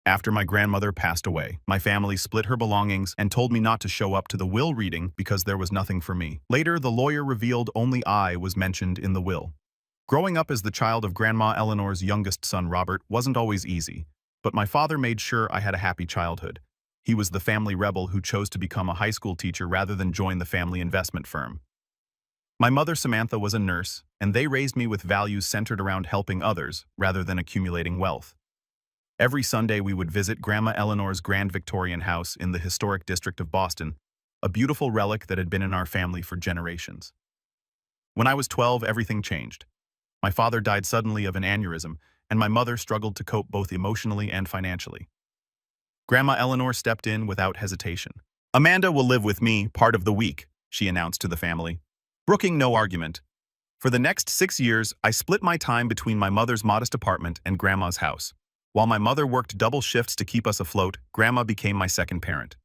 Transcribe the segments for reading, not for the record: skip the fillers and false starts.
After my grandmother passed away, my family split her belongings and told me not to show up to the will reading because there was nothing for me. Later, the lawyer revealed only I was mentioned in the will. Growing up as the child of Grandma Eleanor's youngest son, Robert, wasn't always easy, but my father made sure I had a happy childhood. He was the family rebel who chose to become a high school teacher rather than join the family investment firm. My mother, Samantha, was a nurse, and they raised me with values centered around helping others rather than accumulating wealth. Every Sunday, we would visit Grandma Eleanor's Grand Victorian house in the historic district of Boston, a beautiful relic that had been in our family for generations. When I was 12, everything changed. My father died suddenly of an aneurysm, and my mother struggled to cope both emotionally and financially. Grandma Eleanor stepped in without hesitation. "Amanda will live with me part of the week," she announced to the family, brooking no argument. For the next 6 years, I split my time between my mother's modest apartment and Grandma's house. While my mother worked double shifts to keep us afloat, Grandma became my second parent.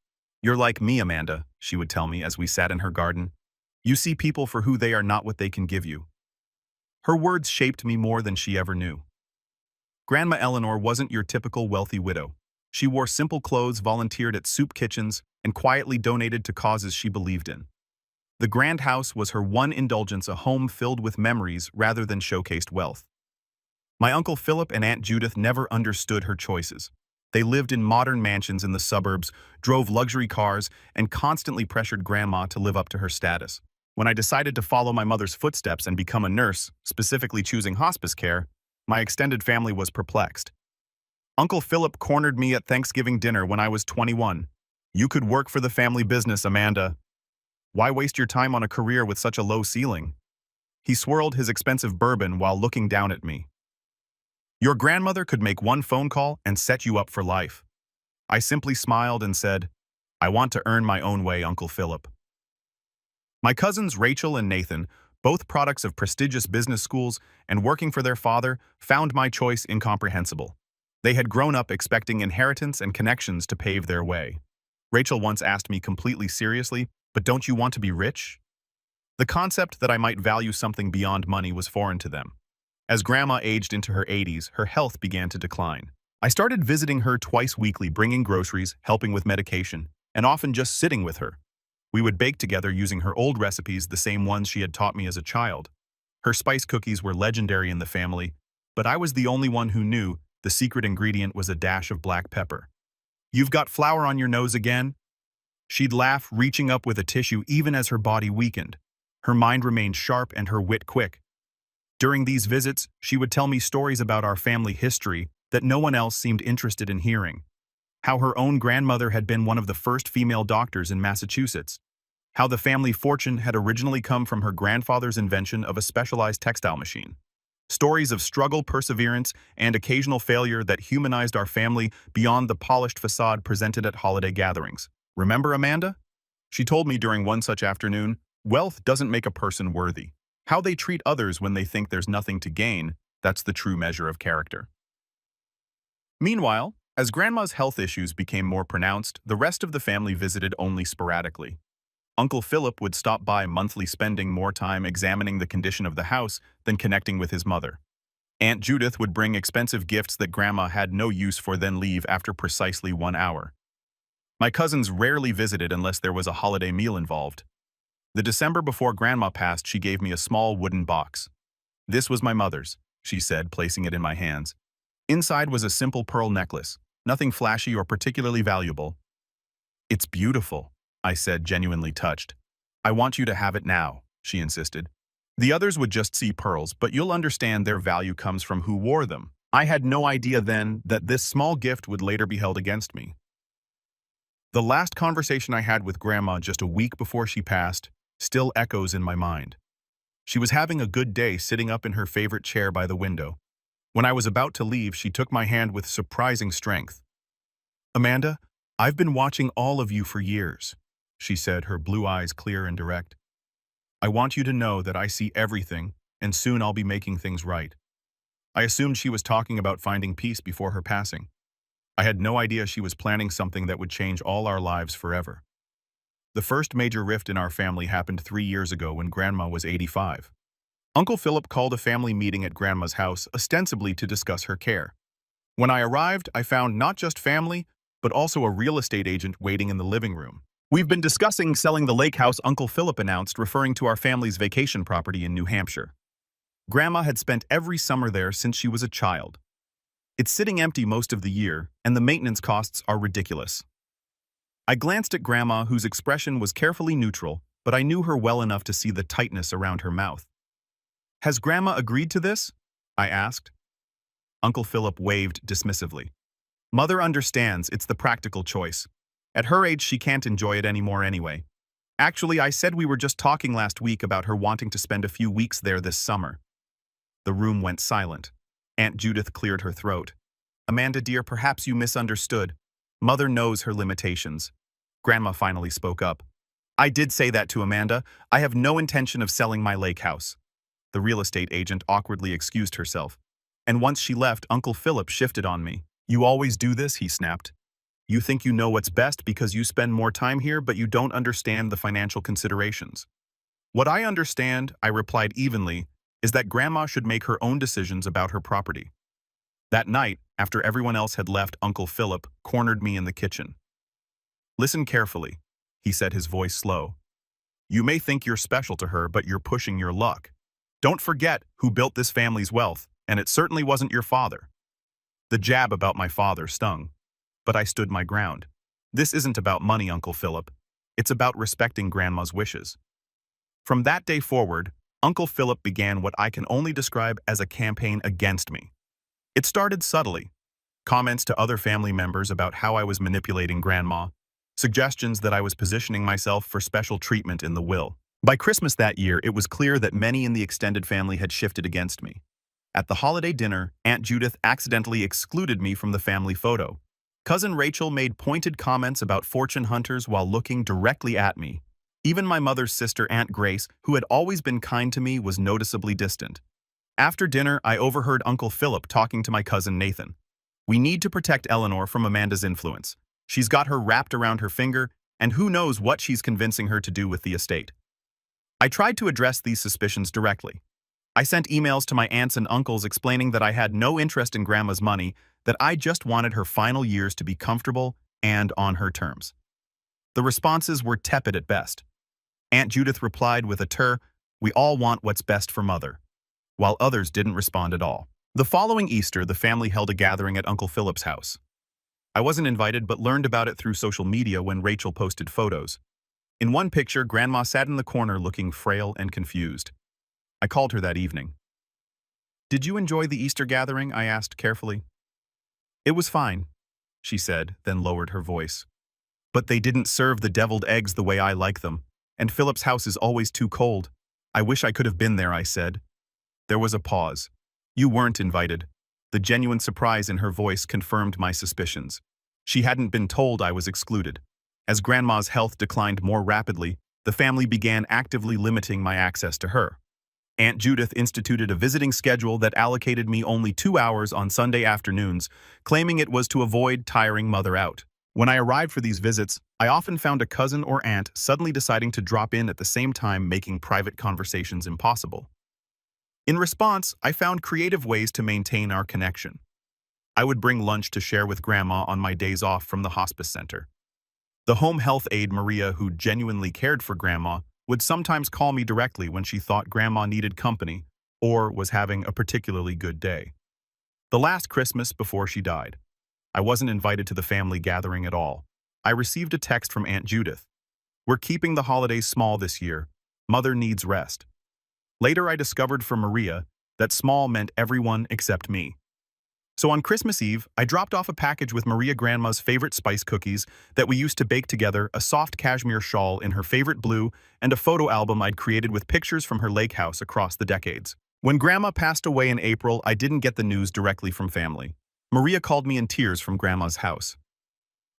"You're like me, Amanda," she would tell me as we sat in her garden. "You see people for who they are, not what they can give you." Her words shaped me more than she ever knew. Grandma Eleanor wasn't your typical wealthy widow. She wore simple clothes, volunteered at soup kitchens, and quietly donated to causes she believed in. The grand house was her one indulgence, a home filled with memories rather than showcased wealth. My Uncle Philip and Aunt Judith never understood her choices. They lived in modern mansions in the suburbs, drove luxury cars, and constantly pressured Grandma to live up to her status. When I decided to follow my mother's footsteps and become a nurse, specifically choosing hospice care, my extended family was perplexed. Uncle Philip cornered me at Thanksgiving dinner when I was 21. "You could work for the family business, Amanda. Why waste your time on a career with such a low ceiling?" He swirled his expensive bourbon while looking down at me. "Your grandmother could make one phone call and set you up for life." I simply smiled and said, "I want to earn my own way, Uncle Philip." My cousins Rachel and Nathan, both products of prestigious business schools and working for their father, found my choice incomprehensible. They had grown up expecting inheritance and connections to pave their way. Rachel once asked me completely seriously, "But don't you want to be rich?" The concept that I might value something beyond money was foreign to them. As Grandma aged into her 80s, her health began to decline. I started visiting her twice weekly, bringing groceries, helping with medication, and often just sitting with her. We would bake together using her old recipes, the same ones she had taught me as a child. Her spice cookies were legendary in the family, but I was the only one who knew the secret ingredient was a dash of black pepper. "You've got flour on your nose again?" She'd laugh, reaching up with a tissue even as her body weakened. Her mind remained sharp and her wit quick. During these visits, she would tell me stories about our family history that no one else seemed interested in hearing. How her own grandmother had been one of the first female doctors in Massachusetts. How the family fortune had originally come from her grandfather's invention of a specialized textile machine. Stories of struggle, perseverance, and occasional failure that humanized our family beyond the polished facade presented at holiday gatherings. "Remember, Amanda?" She told me during one such afternoon, "Wealth doesn't make a person worthy. How they treat others when they think there's nothing to gain, that's the true measure of character." Meanwhile, as Grandma's health issues became more pronounced, the rest of the family visited only sporadically. Uncle Philip would stop by monthly, spending more time examining the condition of the house than connecting with his mother. Aunt Judith would bring expensive gifts that Grandma had no use for, then leave after precisely 1 hour. My cousins rarely visited unless there was a holiday meal involved. The December before Grandma passed, she gave me a small wooden box. "This was my mother's," she said, placing it in my hands. Inside was a simple pearl necklace, nothing flashy or particularly valuable. "It's beautiful," I said, genuinely touched. "I want you to have it now," she insisted. "The others would just see pearls, but you'll understand their value comes from who wore them." I had no idea then that this small gift would later be held against me. The last conversation I had with Grandma just a week before she passed still echoes in my mind. She was having a good day sitting up in her favorite chair by the window. When I was about to leave, she took my hand with surprising strength. "Amanda, I've been watching all of you for years," she said, her blue eyes clear and direct. "I want you to know that I see everything, and soon I'll be making things right." I assumed she was talking about finding peace before her passing. I had no idea she was planning something that would change all our lives forever. The first major rift in our family happened 3 years ago when Grandma was 85. Uncle Philip called a family meeting at Grandma's house, ostensibly to discuss her care. When I arrived, I found not just family, but also a real estate agent waiting in the living room. "We've been discussing selling the lake house," Uncle Philip announced, referring to our family's vacation property in New Hampshire. Grandma had spent every summer there since she was a child. It's sitting empty most of the year, and the maintenance costs are ridiculous. I glanced at Grandma, whose expression was carefully neutral, but I knew her well enough to see the tightness around her mouth. "Has Grandma agreed to this?" I asked. Uncle Philip waved dismissively. "Mother understands it's the practical choice. At her age, she can't enjoy it anymore anyway. Actually, I said we were just talking last week about her wanting to spend a few weeks there this summer." The room went silent. Aunt Judith cleared her throat. "Amanda dear, perhaps you misunderstood. Mother knows her limitations." Grandma finally spoke up. "I did say that to Amanda. I have no intention of selling my lake house." The real estate agent awkwardly excused herself. And once she left, Uncle Philip shifted on me. "You always do this," he snapped. "You think you know what's best because you spend more time here, but you don't understand the financial considerations." "What I understand," I replied evenly, "is that Grandma should make her own decisions about her property." That night, after everyone else had left, Uncle Philip cornered me in the kitchen. "Listen carefully," he said, his voice slow. "You may think you're special to her, but you're pushing your luck. Don't forget who built this family's wealth, and it certainly wasn't your father." The jab about my father stung, but I stood my ground. "This isn't about money, Uncle Philip. It's about respecting Grandma's wishes." From that day forward, Uncle Philip began what I can only describe as a campaign against me. It started subtly. Comments to other family members about how I was manipulating Grandma, suggestions that I was positioning myself for special treatment in the will. By Christmas that year, it was clear that many in the extended family had shifted against me. At the holiday dinner, Aunt Judith accidentally excluded me from the family photo. Cousin Rachel made pointed comments about fortune hunters while looking directly at me. Even my mother's sister, Aunt Grace, who had always been kind to me, was noticeably distant. After dinner, I overheard Uncle Philip talking to my cousin Nathan. "We need to protect Eleanor from Amanda's influence. She's got her wrapped around her finger, and who knows what she's convincing her to do with the estate." I tried to address these suspicions directly. I sent emails to my aunts and uncles explaining that I had no interest in Grandma's money, that I just wanted her final years to be comfortable and on her terms. The responses were tepid at best. Aunt Judith replied with a "We all want what's best for Mother," while others didn't respond at all. The following Easter, the family held a gathering at Uncle Philip's house. I wasn't invited but learned about it through social media when Rachel posted photos. In one picture, Grandma sat in the corner looking frail and confused. I called her that evening. "Did you enjoy the Easter gathering?" I asked carefully. "It was fine," she said, then lowered her voice. "But they didn't serve the deviled eggs the way I like them, and Philip's house is always too cold. I wish I could have been there," I said. There was a pause. "You weren't invited." The genuine surprise in her voice confirmed my suspicions. She hadn't been told I was excluded. As Grandma's health declined more rapidly, the family began actively limiting my access to her. Aunt Judith instituted a visiting schedule that allocated me only 2 hours on Sunday afternoons, claiming it was to avoid tiring Mother out. When I arrived for these visits, I often found a cousin or aunt suddenly deciding to drop in at the same time, making private conversations impossible. In response, I found creative ways to maintain our connection. I would bring lunch to share with Grandma on my days off from the hospice center. The home health aide, Maria, who genuinely cared for Grandma, would sometimes call me directly when she thought Grandma needed company or was having a particularly good day. The last Christmas before she died, I wasn't invited to the family gathering at all. I received a text from Aunt Judith. "We're keeping the holidays small this year. Mother needs rest." Later, I discovered from Maria that small meant everyone except me. So on Christmas Eve, I dropped off a package with Maria Grandma's favorite spice cookies that we used to bake together, a soft cashmere shawl in her favorite blue, and a photo album I'd created with pictures from her lake house across the decades. When Grandma passed away in April, I didn't get the news directly from family. Maria called me in tears from Grandma's house.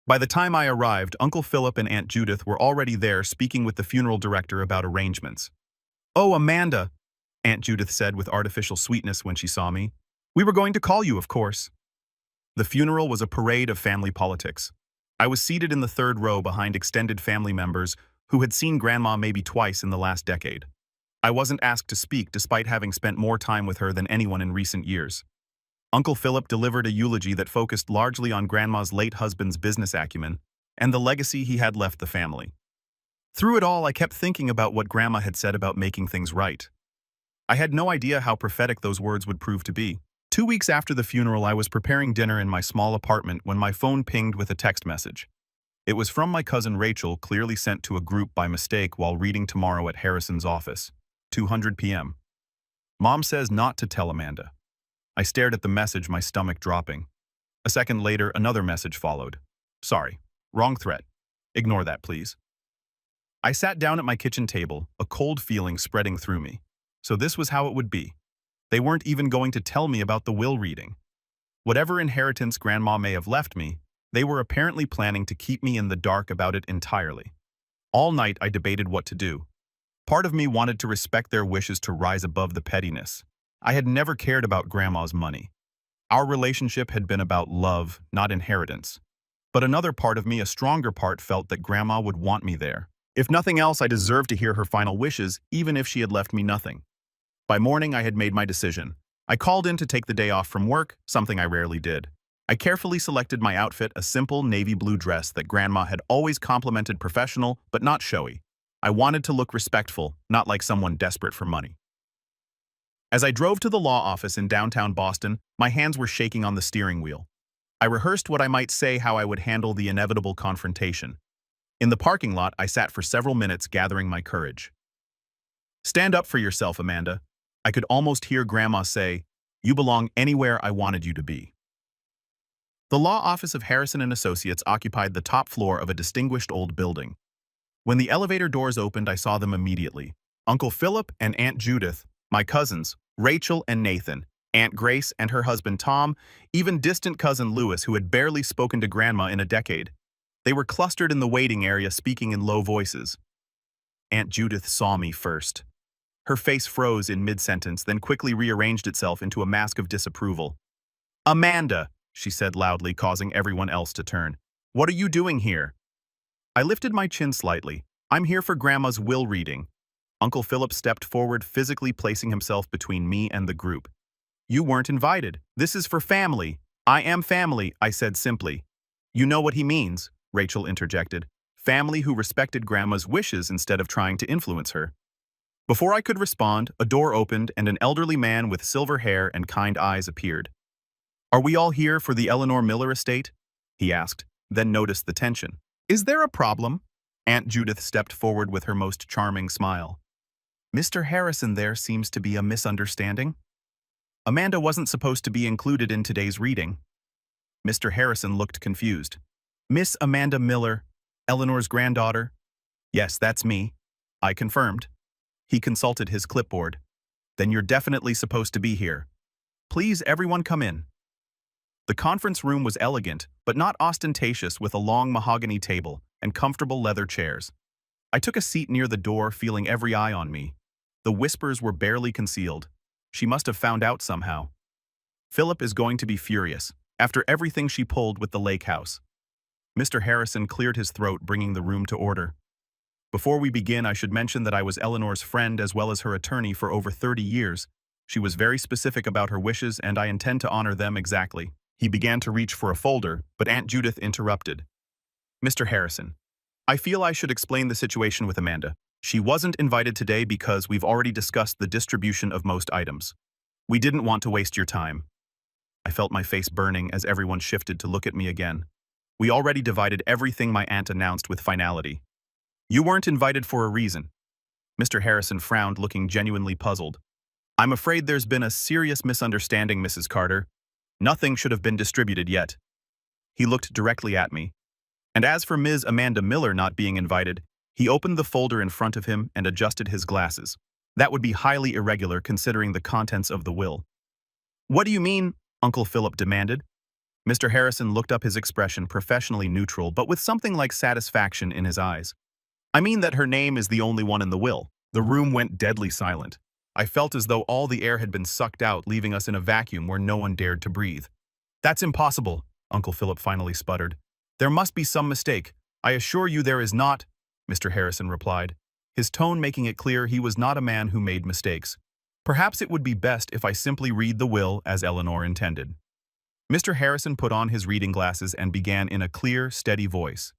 By the time I arrived, Uncle Philip and Aunt Judith were already there speaking with the funeral director about arrangements. "Oh, Amanda," Aunt Judith said with artificial sweetness when she saw me. "We were going to call you, of course." The funeral was a parade of family politics. I was seated in the third row behind extended family members who had seen Grandma maybe twice in the last decade. I wasn't asked to speak despite having spent more time with her than anyone in recent years. Uncle Philip delivered a eulogy that focused largely on Grandma's late husband's business acumen and the legacy he had left the family. Through it all, I kept thinking about what Grandma had said about making things right. I had no idea how prophetic those words would prove to be. 2 weeks after the funeral, I was preparing dinner in my small apartment when my phone pinged with a text message. It was from my cousin Rachel, clearly sent to a group by mistake while reading tomorrow at Harrison's office. 2:00 p.m. Mom says not to tell Amanda. I stared at the message, my stomach dropping. A second later, another message followed. Sorry, wrong threat. Ignore that, please. I sat down at my kitchen table, a cold feeling spreading through me. So this was how it would be. They weren't even going to tell me about the will reading. Whatever inheritance Grandma may have left me, they were apparently planning to keep me in the dark about it entirely. All night I debated what to do. Part of me wanted to respect their wishes to rise above the pettiness. I had never cared about Grandma's money. Our relationship had been about love, not inheritance. But another part of me, a stronger part, felt that Grandma would want me there. If nothing else, I deserved to hear her final wishes, even if she had left me nothing. By morning, I had made my decision. I called in to take the day off from work, something I rarely did. I carefully selected my outfit, a simple navy blue dress that Grandma had always complimented, professional, but not showy. I wanted to look respectful, not like someone desperate for money. As I drove to the law office in downtown Boston, my hands were shaking on the steering wheel. I rehearsed what I might say, how I would handle the inevitable confrontation. In the parking lot, I sat for several minutes gathering my courage. Stand up for yourself, Amanda. I could almost hear Grandma say, you belong anywhere I wanted you to be. The law office of Harrison & Associates occupied the top floor of a distinguished old building. When the elevator doors opened, I saw them immediately. Uncle Philip and Aunt Judith, my cousins, Rachel and Nathan, Aunt Grace and her husband Tom, even distant cousin Louis, who had barely spoken to Grandma in a decade. They were clustered in the waiting area, speaking in low voices. Aunt Judith saw me first. Her face froze in mid-sentence, then quickly rearranged itself into a mask of disapproval. Amanda, she said loudly, causing everyone else to turn. What are you doing here? I lifted my chin slightly. I'm here for Grandma's will reading. Uncle Philip stepped forward, physically placing himself between me and the group. You weren't invited. This is for family. I am family, I said simply. You know what he means, Rachel interjected. Family who respected Grandma's wishes instead of trying to influence her. Before I could respond, a door opened and an elderly man with silver hair and kind eyes appeared. Are we all here for the Eleanor Miller estate? He asked, then noticed the tension. Is there a problem? Aunt Judith stepped forward with her most charming smile. Mr. Harrison, there seems to be a misunderstanding. Amanda wasn't supposed to be included in today's reading. Mr. Harrison looked confused. Miss Amanda Miller, Eleanor's granddaughter? Yes, that's me. I confirmed. He consulted his clipboard. Then you're definitely supposed to be here. Please, everyone come in. The conference room was elegant, but not ostentatious, with a long mahogany table and comfortable leather chairs. I took a seat near the door, feeling every eye on me. The whispers were barely concealed. She must have found out somehow. Philip is going to be furious, after everything she pulled with the lake house. Mr. Harrison cleared his throat, bringing the room to order. Before we begin, I should mention that I was Eleanor's friend as well as her attorney for over 30 years. She was very specific about her wishes, and I intend to honor them exactly. He began to reach for a folder, but Aunt Judith interrupted. Mr. Harrison, I feel I should explain the situation with Amanda. She wasn't invited today because we've already discussed the distribution of most items. We didn't want to waste your time. I felt my face burning as everyone shifted to look at me again. We already divided everything, my aunt announced with finality. You weren't invited for a reason. Mr. Harrison frowned, looking genuinely puzzled. I'm afraid there's been a serious misunderstanding, Mrs. Carter. Nothing should have been distributed yet. He looked directly at me. And as for Ms. Amanda Miller not being invited, he opened the folder in front of him and adjusted his glasses. That would be highly irregular considering the contents of the will. What do you mean? Uncle Philip demanded. Mr. Harrison looked up, his expression professionally neutral, but with something like satisfaction in his eyes. I mean that her name is the only one in the will. The room went deadly silent. I felt as though all the air had been sucked out, leaving us in a vacuum where no one dared to breathe. That's impossible, Uncle Philip finally sputtered. There must be some mistake. I assure you there is not, Mr. Harrison replied, his tone making it clear he was not a man who made mistakes. Perhaps it would be best if I simply read the will as Eleanor intended. Mr. Harrison put on his reading glasses and began in a clear, steady voice.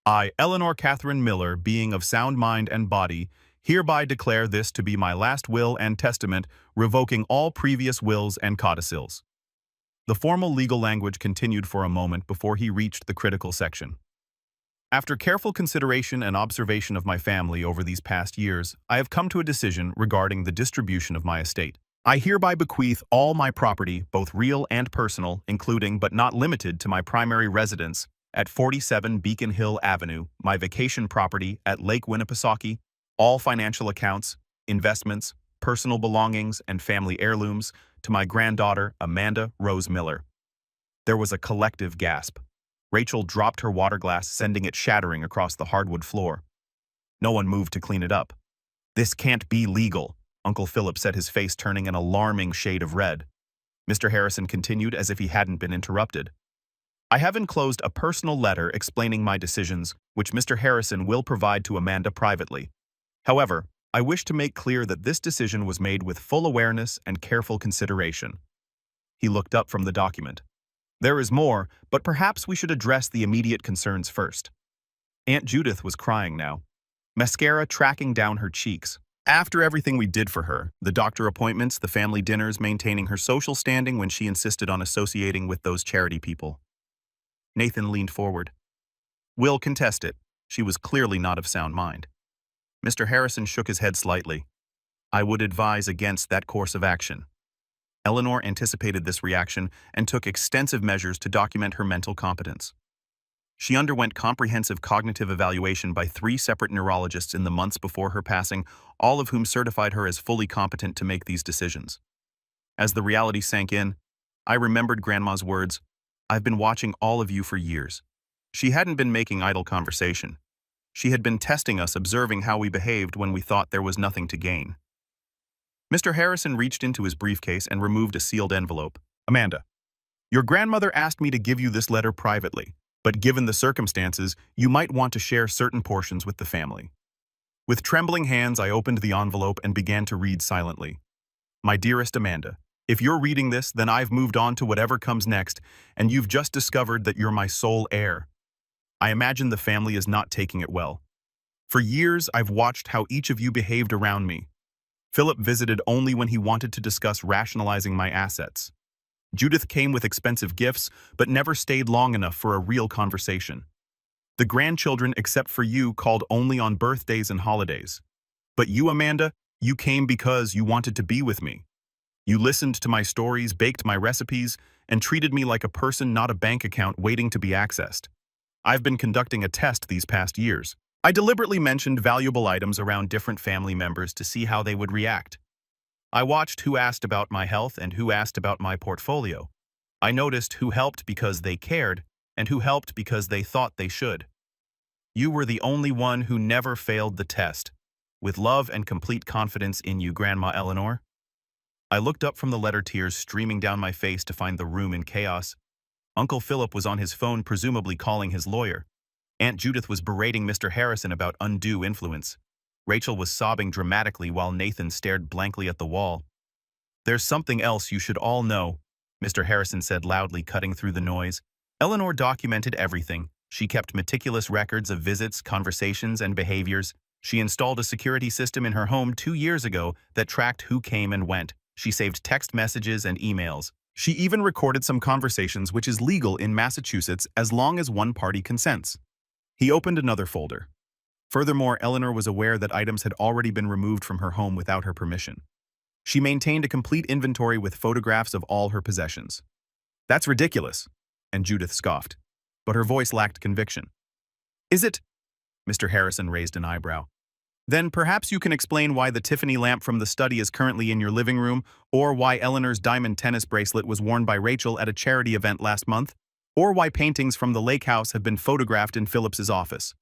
I, Eleanor Catherine Miller, being of sound mind and body, hereby declare this to be my last will and testament, revoking all previous wills and codicils. The formal legal language continued for a moment before he reached the critical section. After careful consideration and observation of my family over these past years, I have come to a decision regarding the distribution of my estate. I hereby bequeath all my property, both real and personal, including but not limited to my primary residence at 47 Beacon Hill Avenue, my vacation property at Lake Winnipesaukee, all financial accounts, investments, personal belongings, and family heirlooms to my granddaughter, Amanda Rose Miller. There was a collective gasp. Rachel dropped her water glass, sending it shattering across the hardwood floor. No one moved to clean it up. This can't be legal, Uncle Philip said, his face turning an alarming shade of red. Mr. Harrison continued as if he hadn't been interrupted. I have enclosed a personal letter explaining my decisions, which Mr. Harrison will provide to Amanda privately. However, I wish to make clear that this decision was made with full awareness and careful consideration. He looked up from the document. There is more, but perhaps we should address the immediate concerns first. Aunt Judith was crying now, mascara tracking down her cheeks. After everything we did for her, the doctor appointments, the family dinners, maintaining her social standing when she insisted on associating with those charity people. Nathan leaned forward. Will contest it. She was clearly not of sound mind. Mr. Harrison shook his head slightly. I would advise against that course of action. Eleanor anticipated this reaction and took extensive measures to document her mental competence. She underwent comprehensive cognitive evaluation by 3 separate neurologists in the months before her passing, all of whom certified her as fully competent to make these decisions. As the reality sank in, I remembered Grandma's words, I've been watching all of you for years. She hadn't been making idle conversation. She had been testing us, observing how we behaved when we thought there was nothing to gain. Mr. Harrison reached into his briefcase and removed a sealed envelope. Amanda, your grandmother asked me to give you this letter privately, but given the circumstances, you might want to share certain portions with the family. With trembling hands, I opened the envelope and began to read silently. My dearest Amanda, if you're reading this, then I've moved on to whatever comes next, and you've just discovered that you're my sole heir. I imagine the family is not taking it well. For years, I've watched how each of you behaved around me. Philip visited only when he wanted to discuss rationalizing my assets. Judith came with expensive gifts, but never stayed long enough for a real conversation. The grandchildren, except for you, called only on birthdays and holidays. But you, Amanda, you came because you wanted to be with me. You listened to my stories, baked my recipes, and treated me like a person, not a bank account waiting to be accessed. I've been conducting a test these past years. I deliberately mentioned valuable items around different family members to see how they would react. I watched who asked about my health and who asked about my portfolio. I noticed who helped because they cared and who helped because they thought they should. You were the only one who never failed the test. With love and complete confidence in you, Grandma Eleanor. I looked up from the letter, tears streaming down my face, to find the room in chaos. Uncle Philip was on his phone, presumably calling his lawyer. Aunt Judith was berating Mr. Harrison about undue influence. Rachel was sobbing dramatically while Nathan stared blankly at the wall. There's something else you should all know, Mr. Harrison said loudly, cutting through the noise. Eleanor documented everything. She kept meticulous records of visits, conversations, and behaviors. She installed a security system in her home 2 years ago that tracked who came and went. She saved text messages and emails. She even recorded some conversations, which is legal in Massachusetts as long as one party consents. He opened another folder. Furthermore, Eleanor was aware that items had already been removed from her home without her permission. She maintained a complete inventory with photographs of all her possessions. That's ridiculous, and Judith scoffed, but her voice lacked conviction. Is it? Mr. Harrison raised an eyebrow. Then perhaps you can explain why the Tiffany lamp from the study is currently in your living room, or why Eleanor's diamond tennis bracelet was worn by Rachel at a charity event last month, or why paintings from the lake house have been photographed in Phillips's office.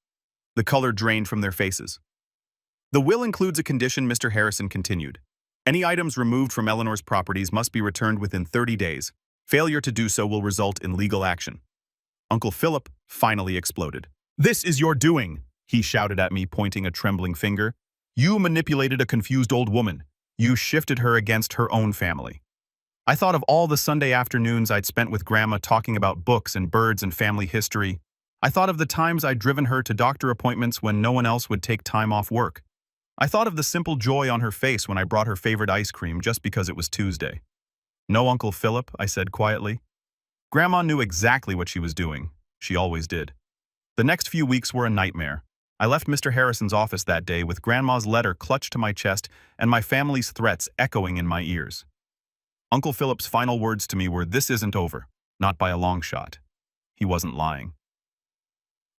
The color drained from their faces. The will includes a condition, Mr. Harrison continued. Any items removed from Eleanor's properties must be returned within 30 days. Failure to do so will result in legal action. Uncle Philip finally exploded. This is your doing, he shouted at me, pointing a trembling finger. You manipulated a confused old woman. You shifted her against her own family. I thought of all the Sunday afternoons I'd spent with Grandma talking about books and birds and family history. I thought of the times I'd driven her to doctor appointments when no one else would take time off work. I thought of the simple joy on her face when I brought her favorite ice cream just because it was Tuesday. "No, Uncle Philip," I said quietly. Grandma knew exactly what she was doing. She always did. The next few weeks were a nightmare. I left Mr. Harrison's office that day with Grandma's letter clutched to my chest and my family's threats echoing in my ears. Uncle Philip's final words to me were, "This isn't over, not by a long shot." He wasn't lying.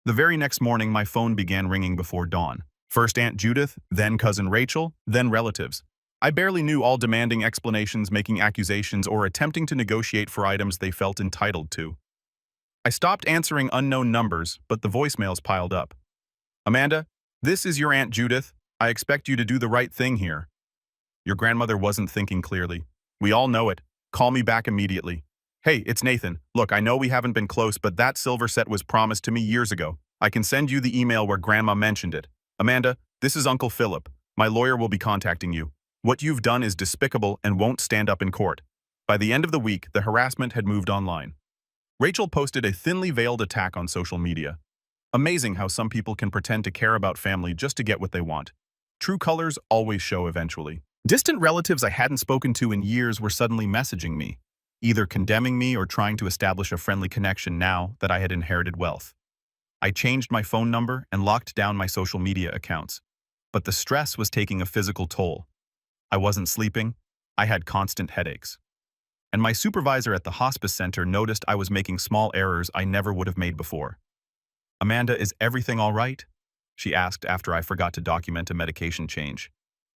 The very next morning, my phone began ringing before dawn. First Aunt Judith, then Cousin Rachel, then relatives. I barely knew, all demanding explanations, making accusations, or attempting to negotiate for items they felt entitled to. I stopped answering unknown numbers, but the voicemails piled up. "Amanda, this is your Aunt Judith. I expect you to do the right thing here." Your grandmother wasn't thinking clearly. "We all know it. Call me back immediately." "Hey, it's Nathan. Look, I know we haven't been close, but that silver set was promised to me years ago. I can send you the email where Grandma mentioned it. Amanda, this is Uncle Philip. My lawyer will be contacting you. What you've done is despicable and won't stand up in court." By the end of the week, the harassment had moved online. Rachel posted a thinly veiled attack on social media. Amazing how some people can pretend to care about family just to get what they want. True colors always show eventually. Distant relatives I hadn't spoken to in years were suddenly messaging me, either condemning me or trying to establish a friendly connection now that I had inherited wealth. I changed my phone number and locked down my social media accounts. But the stress was taking a physical toll. I wasn't sleeping. I had constant headaches. And my supervisor at the hospice center noticed I was making small errors I never would have made before. "Amanda, is everything all right?" she asked after I forgot to document a medication change.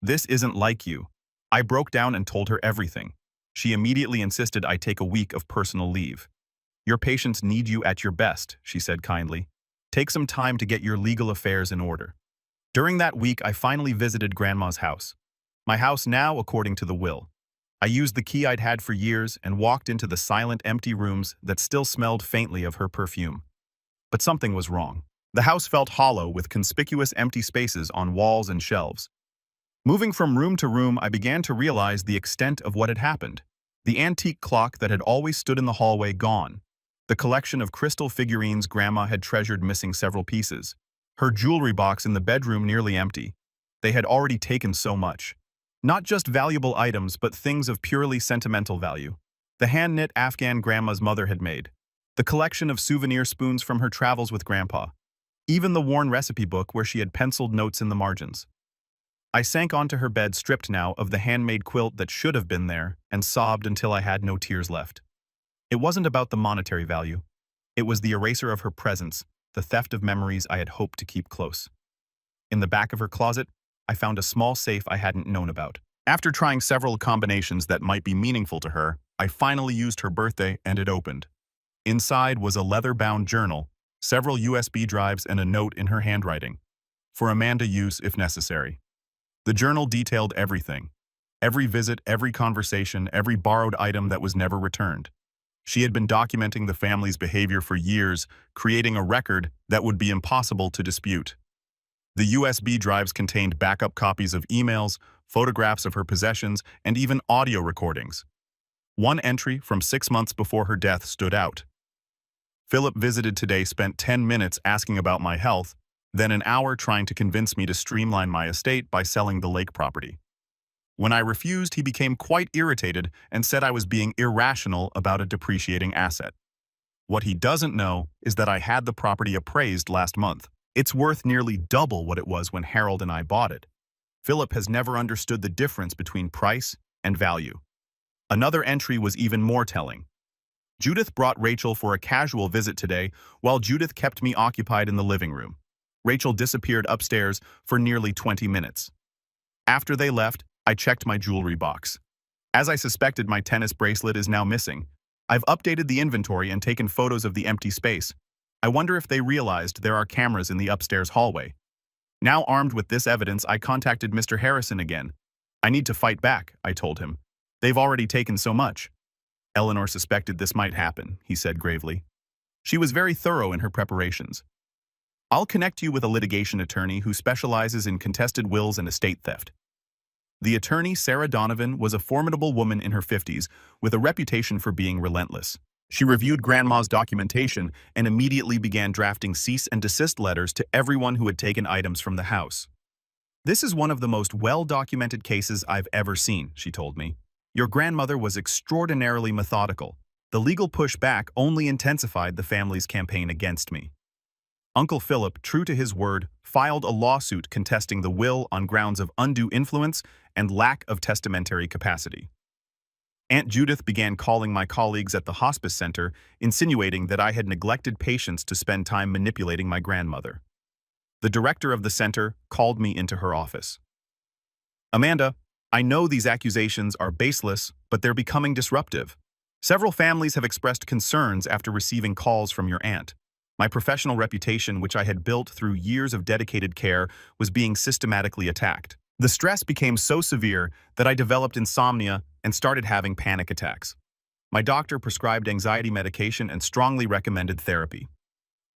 "This isn't like you." I broke down and told her everything. She immediately insisted I take a week of personal leave. "Your patients need you at your best," she said kindly. "Take some time to get your legal affairs in order." During that week, I finally visited Grandma's house. My house now, according to the will. I used the key I'd had for years and walked into the silent, empty rooms that still smelled faintly of her perfume. But something was wrong. The house felt hollow, with conspicuous empty spaces on walls and shelves. Moving from room to room, I began to realize the extent of what had happened. The antique clock that had always stood in the hallway gone. The collection of crystal figurines Grandma had treasured missing several pieces. Her jewelry box in the bedroom nearly empty. They had already taken so much. Not just valuable items, but things of purely sentimental value. The hand-knit Afghan Grandma's mother had made. The collection of souvenir spoons from her travels with Grandpa. Even the worn recipe book where she had penciled notes in the margins. I sank onto her bed, stripped now of the handmade quilt that should have been there, and sobbed until I had no tears left. It wasn't about the monetary value. It was the eraser of her presence, the theft of memories I had hoped to keep close. In the back of her closet, I found a small safe I hadn't known about. After trying several combinations that might be meaningful to her, I finally used her birthday and it opened. Inside was a leather-bound journal, several USB drives, and a note in her handwriting. For Amanda use if necessary. The journal detailed everything. Every visit, every conversation, every borrowed item that was never returned. She had been documenting the family's behavior for years, creating a record that would be impossible to dispute. The USB drives contained backup copies of emails, photographs of her possessions, and even audio recordings. One entry from 6 months before her death stood out. "Philip visited today, spent 10 minutes asking about my health, then an hour trying to convince me to streamline my estate by selling the lake property. When I refused, he became quite irritated and said I was being irrational about a depreciating asset. What he doesn't know is that I had the property appraised last month. It's worth nearly double what it was when Harold and I bought it. Philip has never understood the difference between price and value." Another entry was even more telling. "Judith brought Rachel for a casual visit today, while Judith kept me occupied in the living room. Rachel disappeared upstairs for nearly 20 minutes. After they left, I checked my jewelry box. As I suspected, my tennis bracelet is now missing. I've updated the inventory and taken photos of the empty space. I wonder if they realized there are cameras in the upstairs hallway. Now armed with this evidence, I contacted Mr. Harrison again. I need to fight back, I told him. They've already taken so much. Eleanor suspected this might happen, he said gravely. She was very thorough in her preparations. I'll connect you with a litigation attorney who specializes in contested wills and estate theft. The attorney, Sarah Donovan, was a formidable woman in her 50s with a reputation for being relentless. She reviewed Grandma's documentation and immediately began drafting cease and desist letters to everyone who had taken items from the house. "This is one of the most well-documented cases I've ever seen," she told me. "Your grandmother was extraordinarily methodical. The legal pushback only intensified the family's campaign against me." Uncle Philip, true to his word, filed a lawsuit contesting the will on grounds of undue influence and lack of testamentary capacity. Aunt Judith began calling my colleagues at the hospice center, insinuating that I had neglected patients to spend time manipulating my grandmother. The director of the center called me into her office. "Amanda, I know these accusations are baseless, but they're becoming disruptive. Several families have expressed concerns after receiving calls from your aunt. My professional reputation, which I had built through years of dedicated care, was being systematically attacked. The stress became so severe that I developed insomnia and started having panic attacks. My doctor prescribed anxiety medication and strongly recommended therapy.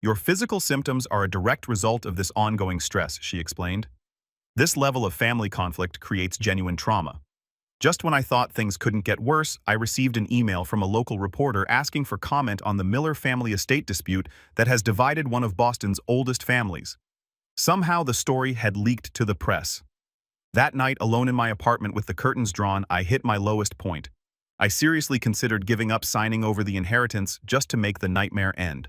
Your physical symptoms are a direct result of this ongoing stress," she explained. "This level of family conflict creates genuine trauma. Just when I thought things couldn't get worse, I received an email from a local reporter asking for comment on the Miller family estate dispute that has divided one of Boston's oldest families. Somehow the story had leaked to the press. That night, alone in my apartment with the curtains drawn, I hit my lowest point. I seriously considered giving up signing over the inheritance just to make the nightmare end.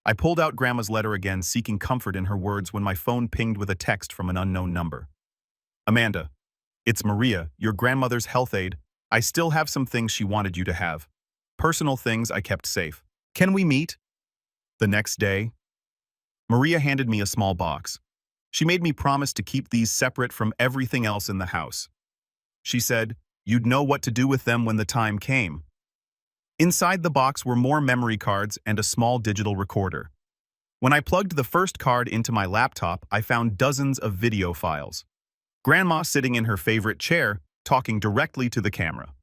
I pulled out Grandma's letter again, seeking comfort in her words, when my phone pinged with a text from an unknown number. "Amanda, it's Maria, your grandmother's health aide. I still have some things she wanted you to have. Personal things I kept safe. Can we meet?" The next day, Maria handed me a small box. She made me promise to keep these separate from everything else in the house. She said, "You'd know what to do with them when the time came." Inside the box were more memory cards and a small digital recorder. When I plugged the first card into my laptop, I found dozens of video files. Grandma sitting in her favorite chair, talking directly to the camera.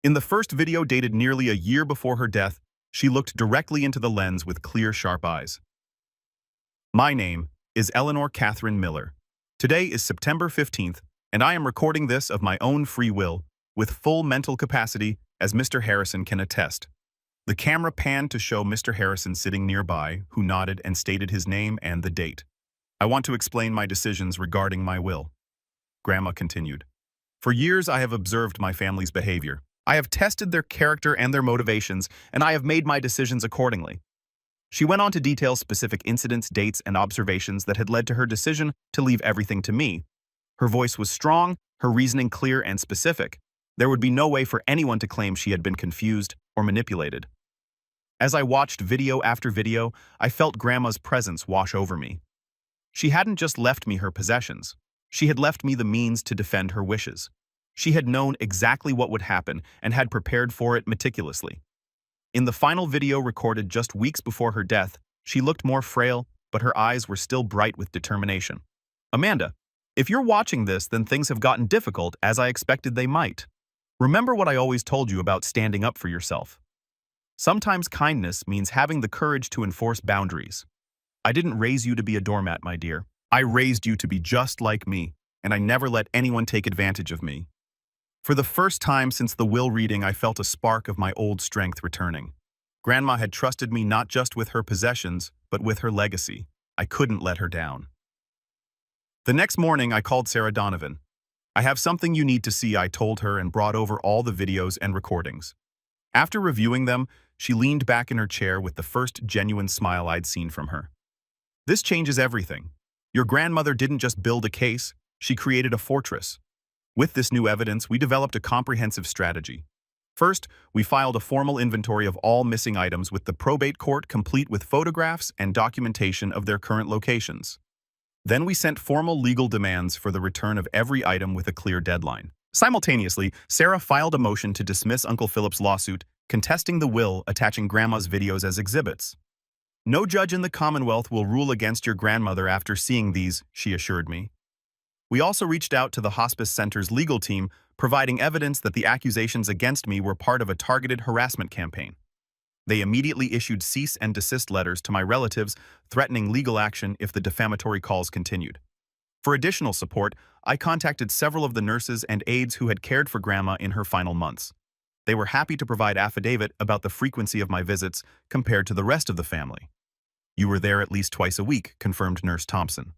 In the first video, dated nearly a year before her death, she looked directly into the lens with clear, sharp eyes. "My name is Eleanor Catherine Miller. Today is September 15th, and I am recording this of my own free will, with full mental capacity, as Mr. Harrison can attest." The camera panned to show Mr. Harrison sitting nearby, who nodded and stated his name and the date. "I want to explain my decisions regarding my will," Grandma continued. "For years I have observed my family's behavior. I have tested their character and their motivations, and I have made my decisions accordingly." She went on to detail specific incidents, dates, and observations that had led to her decision to leave everything to me. Her voice was strong, her reasoning clear and specific. There would be no way for anyone to claim she had been confused or manipulated. As I watched video after video, I felt Grandma's presence wash over me. She hadn't just left me her possessions. She had left me the means to defend her wishes. She had known exactly what would happen and had prepared for it meticulously. In the final video, recorded just weeks before her death, she looked more frail, but her eyes were still bright with determination. "Amanda, if you're watching this, then things have gotten difficult, as I expected they might. Remember what I always told you about standing up for yourself. Sometimes kindness means having the courage to enforce boundaries. I didn't raise you to be a doormat, my dear. I raised you to be just like me, and I never let anyone take advantage of me." For the first time since the will reading, I felt a spark of my old strength returning. Grandma had trusted me not just with her possessions, but with her legacy. I couldn't let her down. The next morning, I called Sarah Donovan. "I have something you need to see," I told her, and brought over all the videos and recordings. After reviewing them, she leaned back in her chair with the first genuine smile I'd seen from her. "This changes everything. Your grandmother didn't just build a case, she created a fortress. With this new evidence, we developed a comprehensive strategy. First, we filed a formal inventory of all missing items with the probate court, complete with photographs and documentation of their current locations. Then we sent formal legal demands for the return of every item with a clear deadline. Simultaneously, Sarah filed a motion to dismiss Uncle Philip's lawsuit, contesting the will, attaching Grandma's videos as exhibits. "No judge in the Commonwealth will rule against your grandmother after seeing these," she assured me. We also reached out to the hospice center's legal team, providing evidence that the accusations against me were part of a targeted harassment campaign. They immediately issued cease and desist letters to my relatives, threatening legal action if the defamatory calls continued. For additional support, I contacted several of the nurses and aides who had cared for Grandma in her final months. They were happy to provide affidavit about the frequency of my visits compared to the rest of the family. You were there at least twice a week, confirmed Nurse Thompson.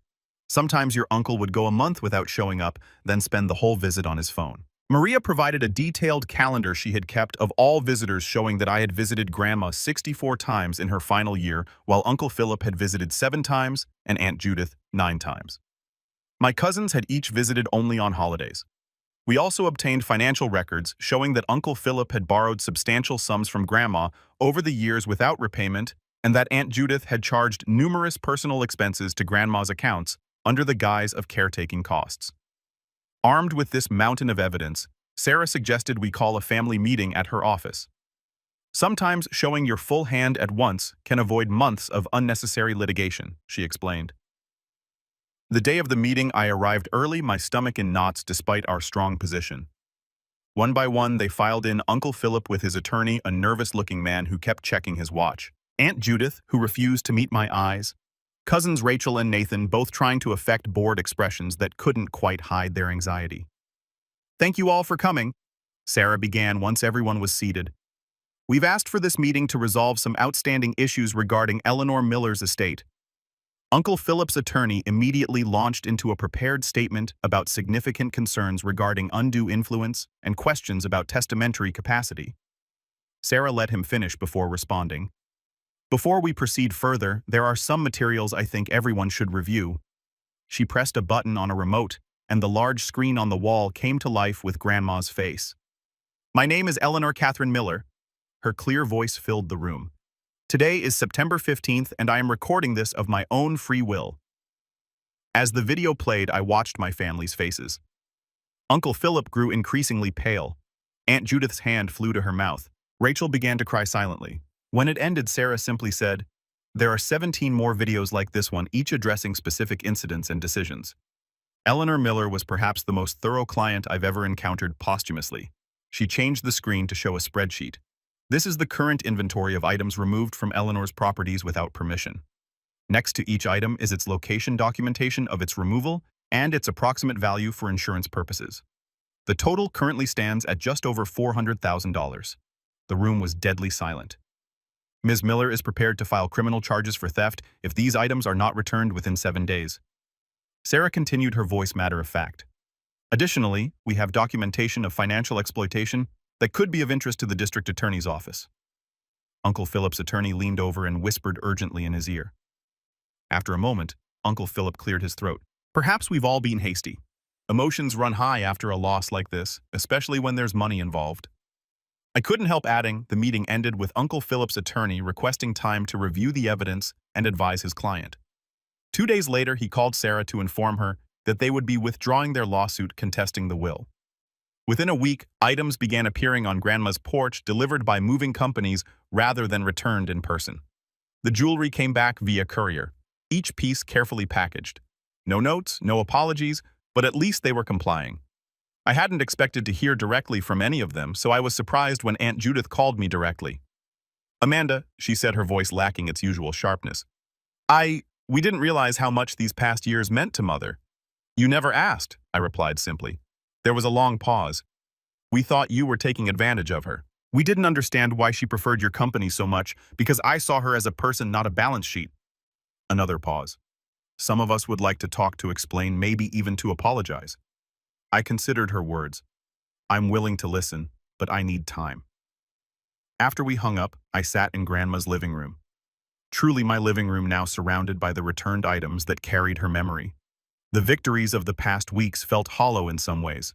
Sometimes your uncle would go a month without showing up, then spend the whole visit on his phone. Maria provided a detailed calendar she had kept of all visitors showing that I had visited Grandma 64 times in her final year, while Uncle Philip had visited 7 times and Aunt Judith 9 times. My cousins had each visited only on holidays. We also obtained financial records showing that Uncle Philip had borrowed substantial sums from Grandma over the years without repayment, and that Aunt Judith had charged numerous personal expenses to Grandma's accounts under the guise of caretaking costs. Armed with this mountain of evidence, Sarah suggested we call a family meeting at her office. Sometimes showing your full hand at once can avoid months of unnecessary litigation, she explained. The day of the meeting, I arrived early, my stomach in knots despite our strong position. One by one, they filed in Uncle Philip with his attorney, a nervous-looking man who kept checking his watch. Aunt Judith, who refused to meet my eyes. Cousins Rachel and Nathan, both trying to affect bored expressions that couldn't quite hide their anxiety. "Thank you all for coming," Sarah began once everyone was seated. "We've asked for this meeting to resolve some outstanding issues regarding Eleanor Miller's estate." Uncle Philip's attorney immediately launched into a prepared statement about significant concerns regarding undue influence and questions about testamentary capacity. Sarah let him finish before responding. "Before we proceed further, there are some materials I think everyone should review." She pressed a button on a remote, and the large screen on the wall came to life with Grandma's face. "My name is Eleanor Catherine Miller." Her clear voice filled the room. "Today is September 15th, and I am recording this of my own free will." As the video played, I watched my family's faces. Uncle Philip grew increasingly pale. Aunt Judith's hand flew to her mouth. Rachel began to cry silently. When it ended, Sarah simply said, "There are 17 more videos like this one, each addressing specific incidents and decisions." Eleanor Miller was perhaps the most thorough client I've ever encountered posthumously. She changed the screen to show a spreadsheet. This is the current inventory of items removed from Eleanor's properties without permission. Next to each item is its location documentation of its removal and its approximate value for insurance purposes. The total currently stands at just over $400,000. The room was deadly silent. Ms. Miller is prepared to file criminal charges for theft if these items are not returned within 7 days. Sarah continued, her voice matter of fact. Additionally, we have documentation of financial exploitation that could be of interest to the district attorney's office. Uncle Philip's attorney leaned over and whispered urgently in his ear. After a moment, Uncle Philip cleared his throat. "Perhaps we've all been hasty. Emotions run high after a loss like this, especially when there's money involved." I couldn't help adding, the meeting ended with Uncle Philip's attorney requesting time to review the evidence and advise his client. 2 days later, he called Sarah to inform her that they would be withdrawing their lawsuit contesting the will. Within a week, items began appearing on Grandma's porch delivered by moving companies rather than returned in person. The jewelry came back via courier, each piece carefully packaged. No notes, no apologies, but at least they were complying. I hadn't expected to hear directly from any of them, so I was surprised when Aunt Judith called me directly. "Amanda," she said, her voice lacking its usual sharpness. We didn't realize how much these past years meant to Mother." "You never asked," I replied simply. There was a long pause. "We thought you were taking advantage of her. We didn't understand why she preferred your company so much, because I saw her as a person, not a balance sheet." Another pause. "Some of us would like to talk, to explain, maybe even to apologize." I considered her words. "I'm willing to listen, but I need time." After we hung up, I sat in Grandma's living room. Truly my living room now, surrounded by the returned items that carried her memory. The victories of the past weeks felt hollow in some ways.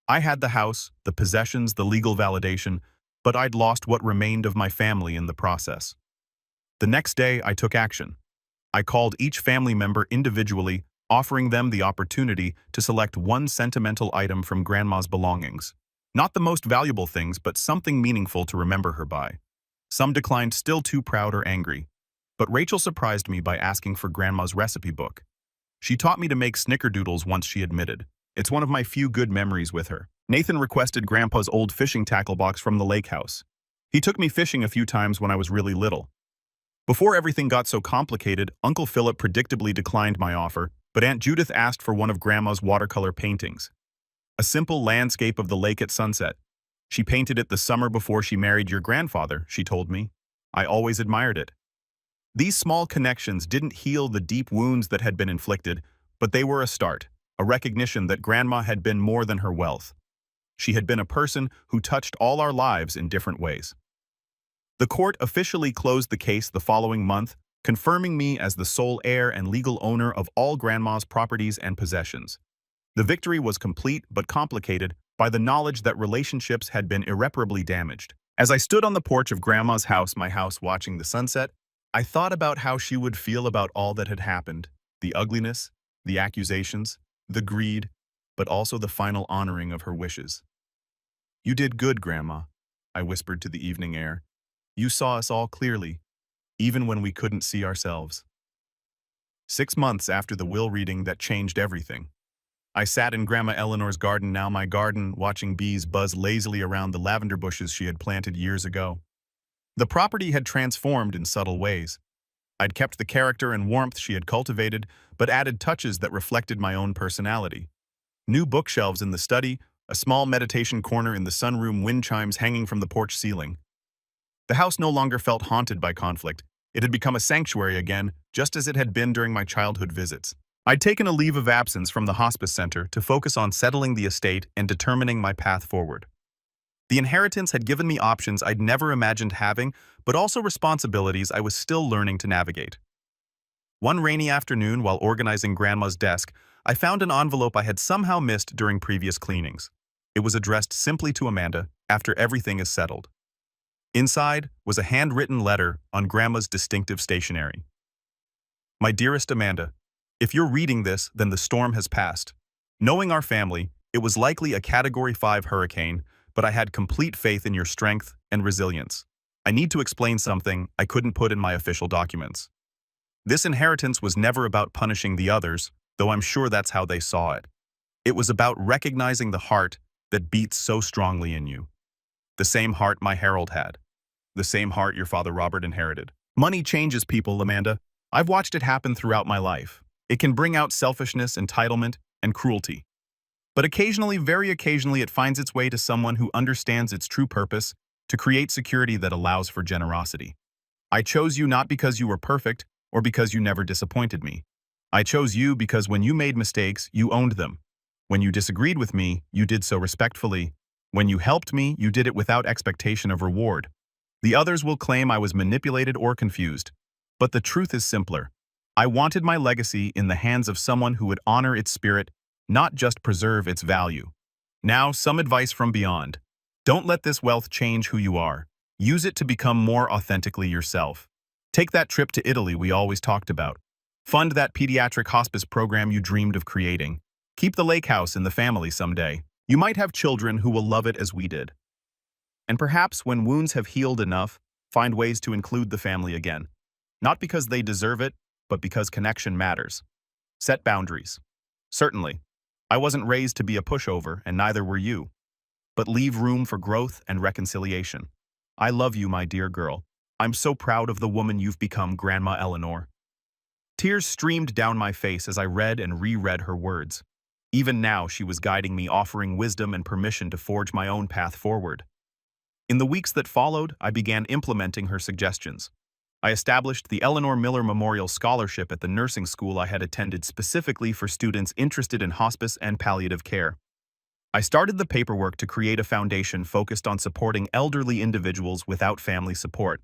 I had the house, the possessions, the legal validation, but I'd lost what remained of my family in the process. The next day, I took action. I called each family member individually, offering them the opportunity to select one sentimental item from Grandma's belongings. Not the most valuable things, but something meaningful to remember her by. Some declined, still too proud or angry. But Rachel surprised me by asking for Grandma's recipe book. She taught me to make snickerdoodles once, she admitted. It's one of my few good memories with her. Nathan requested Grandpa's old fishing tackle box from the lake house. He took me fishing a few times when I was really little. Before everything got so complicated, Uncle Philip predictably declined my offer, but Aunt Judith asked for one of Grandma's watercolor paintings. A simple landscape of the lake at sunset. She painted it the summer before she married your grandfather, she told me. I always admired it. These small connections didn't heal the deep wounds that had been inflicted, but they were a start, a recognition that Grandma had been more than her wealth. She had been a person who touched all our lives in different ways. The court officially closed the case the following month, confirming me as the sole heir and legal owner of all Grandma's properties and possessions. The victory was complete but complicated by the knowledge that relationships had been irreparably damaged. As I stood on the porch of Grandma's house, my house watching the sunset, I thought about how she would feel about all that had happened, the ugliness, the accusations, the greed, but also the final honoring of her wishes. "You did good, Grandma," I whispered to the evening air. "You saw us all clearly, even when we couldn't see ourselves." 6 months after the will reading that changed everything, I sat in Grandma Eleanor's garden, now my garden, watching bees buzz lazily around the lavender bushes she had planted years ago. The property had transformed in subtle ways. I'd kept the character and warmth she had cultivated, but added touches that reflected my own personality. New bookshelves in the study, a small meditation corner in the sunroom, wind chimes hanging from the porch ceiling. The house no longer felt haunted by conflict. It had become a sanctuary again, just as it had been during my childhood visits. I'd taken a leave of absence from the hospice center to focus on settling the estate and determining my path forward. The inheritance had given me options I'd never imagined having, but also responsibilities I was still learning to navigate. One rainy afternoon, while organizing Grandma's desk, I found an envelope I had somehow missed during previous cleanings. It was addressed simply to Amanda, "After everything is settled." Inside was a handwritten letter on Grandma's distinctive stationery. "My dearest Amanda, if you're reading this, then the storm has passed. Knowing our family, it was likely a Category 5 hurricane, but I had complete faith in your strength and resilience. I need to explain something I couldn't put in my official documents. This inheritance was never about punishing the others, though I'm sure that's how they saw it. It was about recognizing the heart that beats so strongly in you. The same heart my Harold had. The same heart your father Robert inherited. Money changes people, Amanda. I've watched it happen throughout my life. It can bring out selfishness, entitlement, and cruelty. But occasionally, very occasionally, it finds its way to someone who understands its true purpose, to create security that allows for generosity. I chose you not because you were perfect or because you never disappointed me. I chose you because when you made mistakes, you owned them. When you disagreed with me, you did so respectfully. When you helped me, you did it without expectation of reward. The others will claim I was manipulated or confused. But the truth is simpler. I wanted my legacy in the hands of someone who would honor its spirit, not just preserve its value. Now, some advice from beyond. Don't let this wealth change who you are. Use it to become more authentically yourself. Take that trip to Italy we always talked about. Fund that pediatric hospice program you dreamed of creating. Keep the lake house in the family someday. You might have children who will love it as we did. And perhaps when wounds have healed enough, find ways to include the family again. Not because they deserve it, but because connection matters. Set boundaries. Certainly, I wasn't raised to be a pushover, and neither were you. But leave room for growth and reconciliation. I love you, my dear girl. I'm so proud of the woman you've become, Grandma Eleanor. Tears streamed down my face as I read and reread her words. Even now, she was guiding me, offering wisdom and permission to forge my own path forward. In the weeks that followed, I began implementing her suggestions. I established the Eleanor Miller Memorial Scholarship at the nursing school I had attended specifically for students interested in hospice and palliative care. I started the paperwork to create a foundation focused on supporting elderly individuals without family support.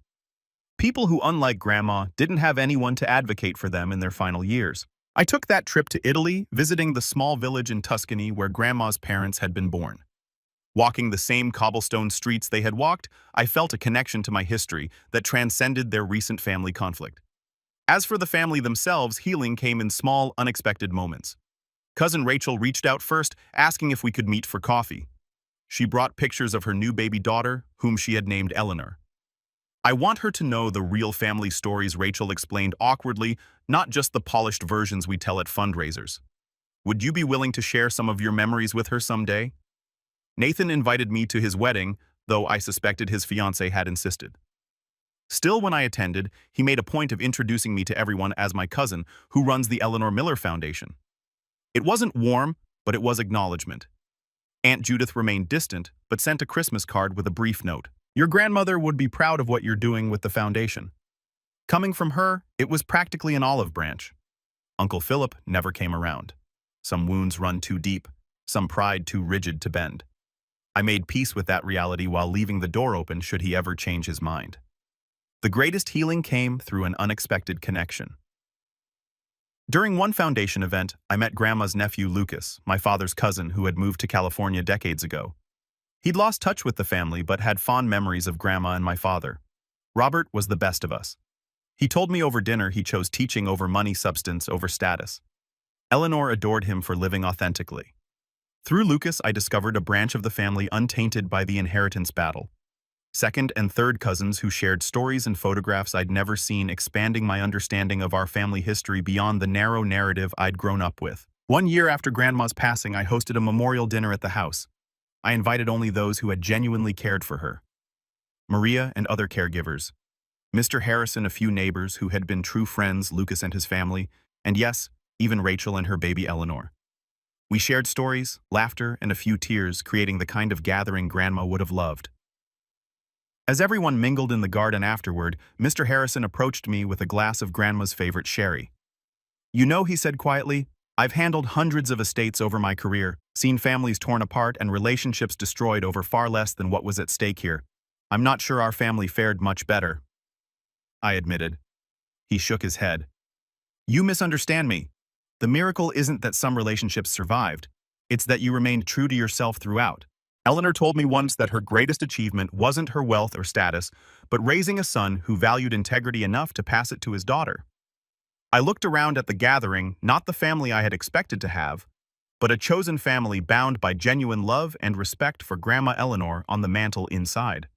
People who, unlike Grandma, didn't have anyone to advocate for them in their final years. I took that trip to Italy, visiting the small village in Tuscany where Grandma's parents had been born. Walking the same cobblestone streets they had walked, I felt a connection to my history that transcended their recent family conflict. As for the family themselves, healing came in small, unexpected moments. Cousin Rachel reached out first, asking if we could meet for coffee. She brought pictures of her new baby daughter, whom she had named Eleanor. "I want her to know the real family stories," Rachel explained awkwardly, "not just the polished versions we tell at fundraisers. Would you be willing to share some of your memories with her someday?" Nathan invited me to his wedding, though I suspected his fiancée had insisted. Still, when I attended, he made a point of introducing me to everyone as my cousin, who runs the Eleanor Miller Foundation. It wasn't warm, but it was acknowledgement. Aunt Judith remained distant, but sent a Christmas card with a brief note. Your grandmother would be proud of what you're doing with the foundation. Coming from her, it was practically an olive branch. Uncle Philip never came around. Some wounds run too deep, some pride too rigid to bend. I made peace with that reality while leaving the door open should he ever change his mind. The greatest healing came through an unexpected connection. During one foundation event, I met Grandma's nephew Lucas, my father's cousin who had moved to California decades ago. He'd lost touch with the family but had fond memories of Grandma and my father. Robert was the best of us. He told me over dinner he chose teaching over money, substance over status. Eleanor adored him for living authentically. Through Lucas, I discovered a branch of the family untainted by the inheritance battle. Second and third cousins who shared stories and photographs I'd never seen, expanding my understanding of our family history beyond the narrow narrative I'd grown up with. 1 year after Grandma's passing, I hosted a memorial dinner at the house. I invited only those who had genuinely cared for her. Maria and other caregivers. Mr. Harrison, a few neighbors who had been true friends, Lucas and his family, and yes, even Rachel and her baby Eleanor. We shared stories, laughter, and a few tears, creating the kind of gathering Grandma would have loved. As everyone mingled in the garden afterward, Mr. Harrison approached me with a glass of Grandma's favorite sherry. You know, he said quietly, I've handled hundreds of estates over my career, seen families torn apart and relationships destroyed over far less than what was at stake here. I'm not sure our family fared much better, I admitted. He shook his head. You misunderstand me. The miracle isn't that some relationships survived. It's that you remained true to yourself throughout. Eleanor told me once that her greatest achievement wasn't her wealth or status, but raising a son who valued integrity enough to pass it to his daughter. I looked around at the gathering, not the family I had expected to have, but a chosen family bound by genuine love and respect for Grandma Eleanor on the mantel inside.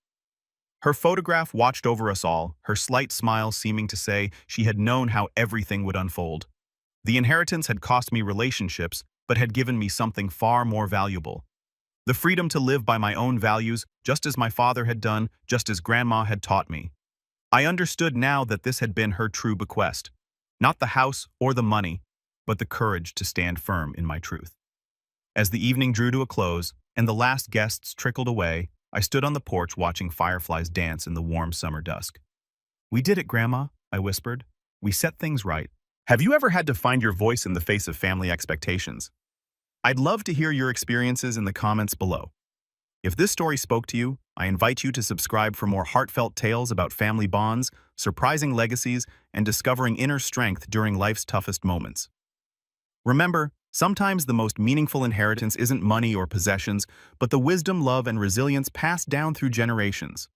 Her photograph watched over us all, her slight smile seeming to say she had known how everything would unfold. The inheritance had cost me relationships, but had given me something far more valuable. The freedom to live by my own values, just as my father had done, just as Grandma had taught me. I understood now that this had been her true bequest. Not the house or the money, but the courage to stand firm in my truth. As the evening drew to a close, and the last guests trickled away, I stood on the porch watching fireflies dance in the warm summer dusk. We did it, Grandma, I whispered. We set things right. Have you ever had to find your voice in the face of family expectations? I'd love to hear your experiences in the comments below. If this story spoke to you, I invite you to subscribe for more heartfelt tales about family bonds, surprising legacies, and discovering inner strength during life's toughest moments. Remember, sometimes the most meaningful inheritance isn't money or possessions, but the wisdom, love, and resilience passed down through generations.